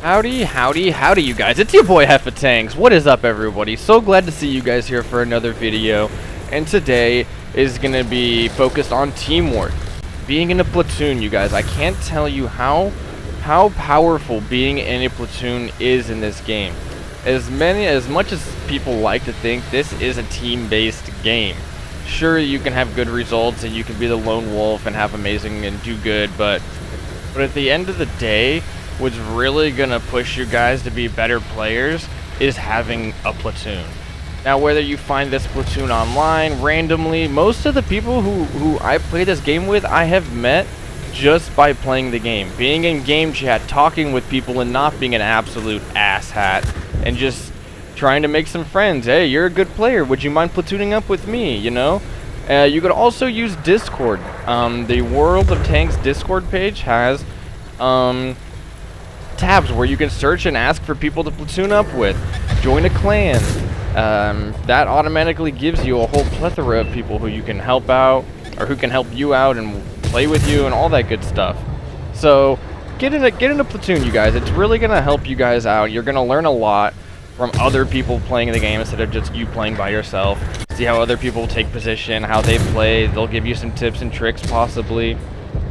Howdy, howdy, howdy you guys, it's your boy Tanks. What is up everybody? So glad to see you guys here for another video. And today is gonna be focused on teamwork. Being in a platoon, you guys, I can't tell you how powerful being in a platoon is in this game. As much as people like to think this is a team-based game. Sure, you can have good results and you can be the lone wolf and have amazing and do good, but at the end of the day, what's really gonna push you guys to be better players is having a platoon. Now, whether you find this platoon online, randomly, most of the people who I play this game with, I have met just by playing the game. Being in game chat, talking with people, and not being an absolute asshat, and just trying to make some friends. Hey, you're a good player, would you mind platooning up with me, you know? You could also use Discord. The World of Tanks Discord page has tabs where you can search and ask for people to platoon up with. Join a clan. That automatically gives you a whole plethora of people who you can help out, or who can help you out and play with you and all that good stuff. So get in a platoon, you guys. It's really gonna help you guys out. You're gonna learn a lot from other people playing the game instead of just you playing by yourself. See how other people take position, how they play. They'll give you some tips and tricks possibly.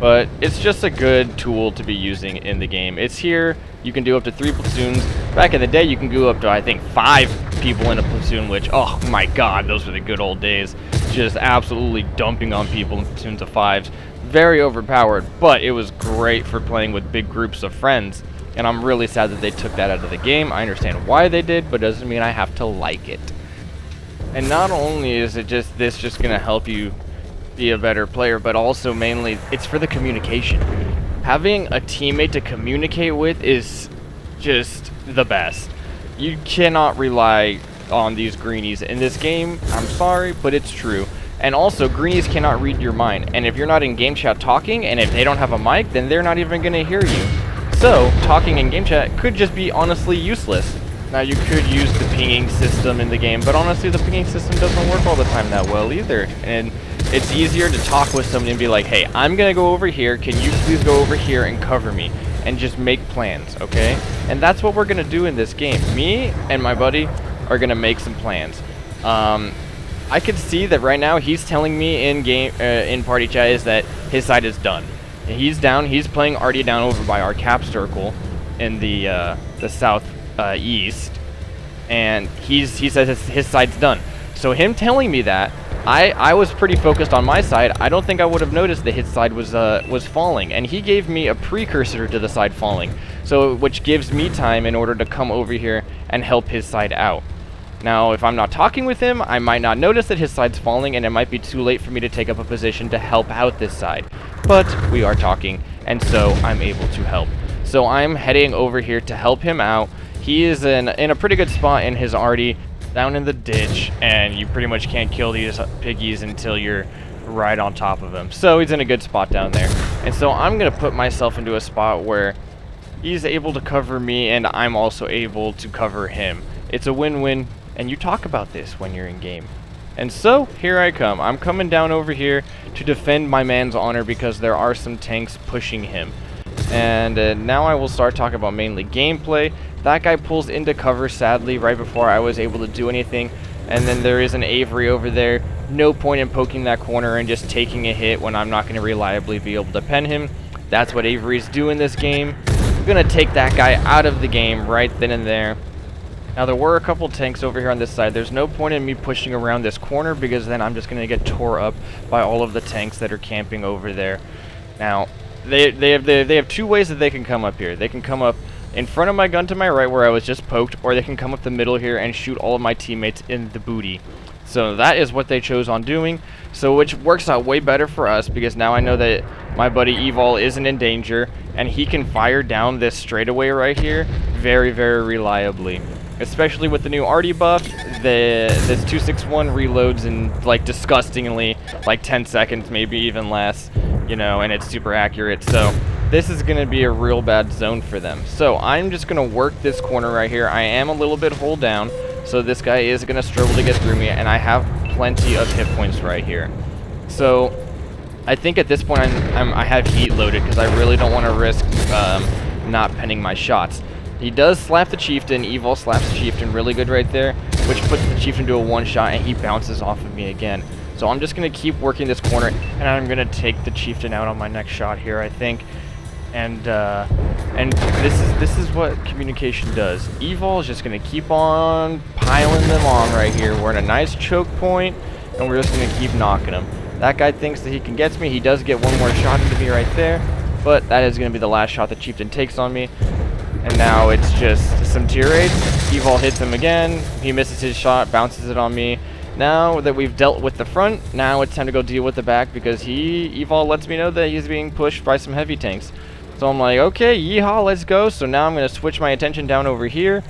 But it's just a good tool to be using in the game. It's here. You can do up to 3 platoons. Back in the day, you can go up to, I think, 5 people in a platoon, which, oh my god, those were the good old days. Just absolutely dumping on people in platoons of 5s. Very overpowered, but it was great for playing with big groups of friends. And I'm really sad that they took that out of the game. I understand why they did, but doesn't mean I have to like it. And not only is it just going to help you be a better player, but also mainly it's for the communication. Having a teammate to communicate with is just the best. You cannot rely on these greenies in this game. I'm sorry, but it's true. And also, greenies cannot read your mind. And if you're not in game chat talking, and if they don't have a mic, then they're not even going to hear you. So, talking in game chat could just be honestly useless. Now, you could use the pinging system in the game, but honestly, the pinging system doesn't work all the time that well either. And it's easier to talk with someone and be like, hey, I'm going to go over here. Can you please go over here and cover me? And just make plans, okay? And that's what we're going to do in this game. Me and my buddy are going to make some plans. I could see that right now he's telling me in game, in party chat is that his side is done. And he's down. He's playing already down over by our cap circle in the south east. And he says his side's done. So him telling me that, I was pretty focused on my side. I don't think I would have noticed that his side was falling, and he gave me a precursor to the side falling, so which gives me time in order to come over here and help his side out. Now, if I'm not talking with him, I might not notice that his side's falling, and it might be too late for me to take up a position to help out this side. But we are talking, and so I'm able to help. So I'm heading over here to help him out. He is in a pretty good spot in his arty, down in the ditch, and you pretty much can't kill these piggies until you're right on top of him. So he's in a good spot down there. And so I'm going to put myself into a spot where he's able to cover me and I'm also able to cover him. It's a win-win, and you talk about this when you're in game. And so here I come. I'm coming down over here to defend my man's honor because there are some tanks pushing him. And now I will start talking about mainly gameplay. That guy pulls into cover, sadly, right before I was able to do anything. And then there is an Avery over there. No point in poking that corner and just taking a hit when I'm not going to reliably be able to pen him. That's what Avery's do in this game. I'm going to take that guy out of the game right then and there. Now, there were a couple tanks over here on this side. There's no point in me pushing around this corner because then I'm just going to get tore up by all of the tanks that are camping over there. Now, they have 2 ways that they can come up here. They can come up in front of my gun to my right where I was just poked, or they can come up the middle here and shoot all of my teammates in the booty. So that is what they chose on doing, so which works out way better for us because now I know that my buddy Evol isn't in danger and he can fire down this straightaway right here very, very reliably. Especially with the new arty buff, this 261 reloads in like disgustingly like 10 seconds, maybe even less, you know, and it's super accurate. So this is going to be a real bad zone for them. So I'm just going to work this corner right here. I am a little bit hull down, so this guy is going to struggle to get through me, and I have plenty of hit points right here. So I think at this point I have heat loaded because I really don't want to risk not penning my shots. He does slap the Chieftain. Evil slaps the Chieftain really good right there, which puts the Chieftain to a one-shot, and he bounces off of me again. So I'm just going to keep working this corner, and I'm going to take the Chieftain out on my next shot here, I think. And this is what communication does. Evil is just going to keep on piling them on right here. We're in a nice choke point, and we're just going to keep knocking him. That guy thinks that he can get me. He does get one more shot into me right there, but that is going to be the last shot the Chieftain takes on me. And now it's just some tier 8s. Evil hits him again. He misses his shot, bounces it on me. Now that we've dealt with the front, now it's time to go deal with the back, because Evil lets me know that he's being pushed by some heavy tanks. So I'm like, okay, yeehaw, let's go. So now I'm going to switch my attention down over here.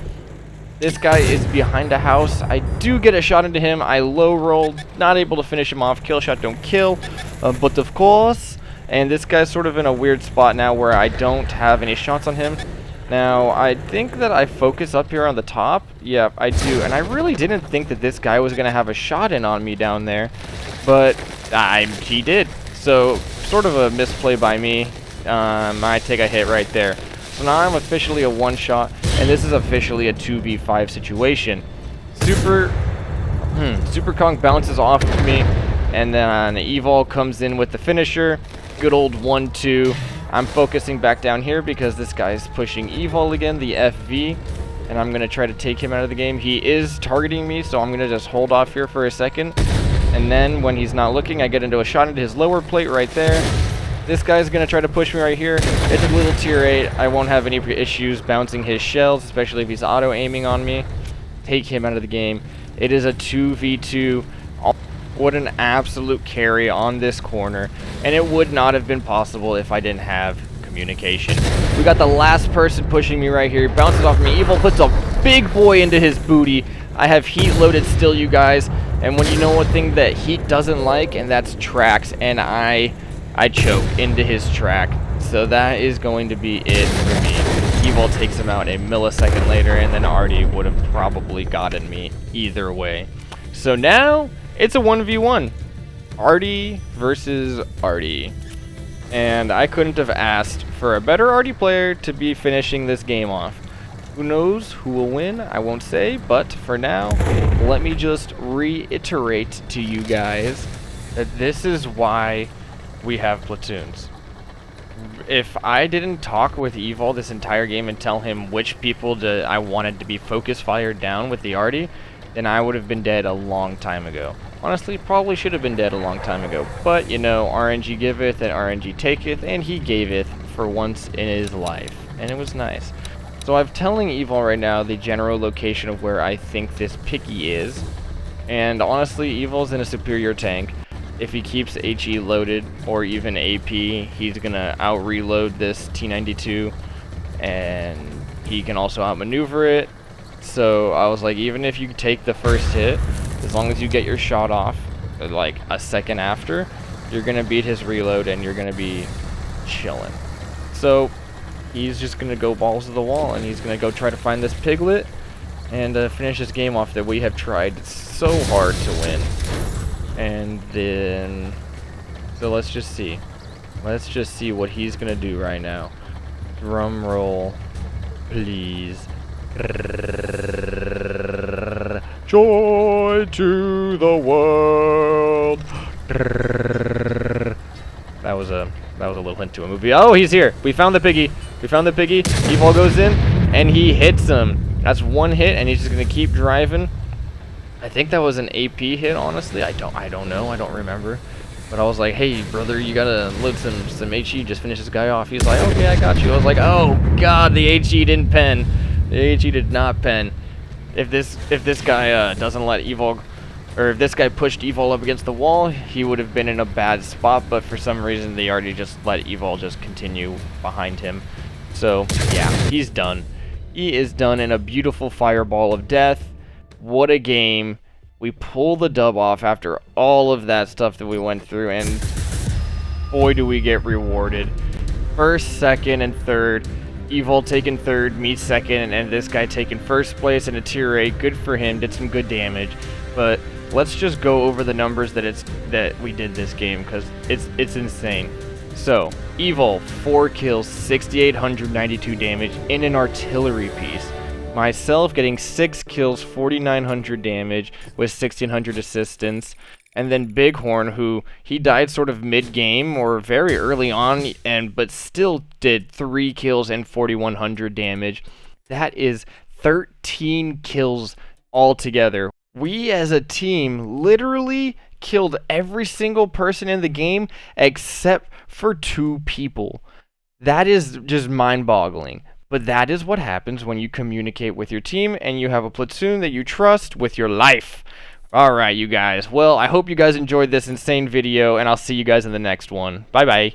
This guy is behind a house. I do get a shot into him. I low rolled, not able to finish him off. Kill shot don't kill, but of course. And this guy's sort of in a weird spot now where I don't have any shots on him. Now, I think that I focus up here on the top. Yeah, I do. And I really didn't think that this guy was going to have a shot in on me down there. But he did. So, sort of a misplay by me. I take a hit right there. So now I'm officially a one-shot. And this is officially a 2v5 situation. Super Kong bounces off of me. And then Evil comes in with the finisher. Good old 1-2. I'm focusing back down here because this guy is pushing Evil again, the FV, and I'm going to try to take him out of the game. He is targeting me, so I'm going to just hold off here for a second, and then when he's not looking, I get into a shot into his lower plate right there. This guy's going to try to push me right here. It's a little tier 8. I won't have any issues bouncing his shells, especially if he's auto-aiming on me. Take him out of the game. It is a 2v2. What an absolute carry on this corner, and it would not have been possible if I didn't have communication. We got the last person pushing me right here. He bounces off me. Evil puts a big boy into his booty. I have heat loaded still, you guys, and when you know one thing that heat doesn't like, and that's tracks, and I choke into his track. So that is going to be it for me. Evil takes him out a millisecond later, and then Artie would have probably gotten me either way. So now it's a 1v1. Artie versus Artie. And I couldn't have asked for a better Artie player to be finishing this game off. Who knows who will win? I won't say, but for now, let me just reiterate to you guys that this is why we have platoons. If I didn't talk with Evil this entire game and tell him which people I wanted to be focus fired down with the Artie, then I would have been dead a long time ago. Honestly, probably should have been dead a long time ago. But, you know, RNG giveth and RNG taketh, and he gaveth for once in his life. And it was nice. So I'm telling Evil right now the general location of where I think this picky is. And honestly, Evil's in a superior tank. If he keeps HE loaded, or even AP, he's gonna out-reload this T92. And he can also outmaneuver it. So I was like, even if you take the first hit, as long as you get your shot off, like a second after, you're going to beat his reload and you're going to be chilling. So he's just going to go balls to the wall, and he's going to go try to find this piglet and finish this game off that we have tried so hard to win. And then, so let's just see. Let's just see what he's going to do right now. Drum roll, please. Joy to the world. That was a little hint to a movie. Oh, he's here. We found the piggy. We found the piggy. Evil goes in and he hits him. That's one hit, and he's just gonna keep driving. I think that was an AP hit, honestly. I don't know. I don't remember. But I was like, hey, brother, you gotta load some HE. Just finish this guy off. He's like, okay, I got you. I was like, oh god, the HE didn't pen. The HE did not pen. If this guy doesn't let Evil, or if this guy pushed Evil up against the wall, he would have been in a bad spot. But for some reason, they already just let Evil just continue behind him. So yeah, he's done. He is done in a beautiful fireball of death. What a game. We pull the dub off after all of that stuff that we went through, and boy do we get rewarded. First, second, and third. Evil taking third, me second, and this guy taking first place in a tier 8. Good for him, did some good damage. But let's just go over the numbers that we did this game, because it's insane. So, Evil, 4 kills, 6,892 damage in an artillery piece. Myself getting 6 kills, 4,900 damage with 1,600 assistance. And then Bighorn, who he died sort of mid-game or very early on, but still did 3 kills and 4,100 damage. That is 13 kills altogether. We as a team literally killed every single person in the game except for 2 people. That is just mind-boggling. But that is what happens when you communicate with your team and you have a platoon that you trust with your life. Alright, you guys. Well, I hope you guys enjoyed this insane video, and I'll see you guys in the next one. Bye-bye.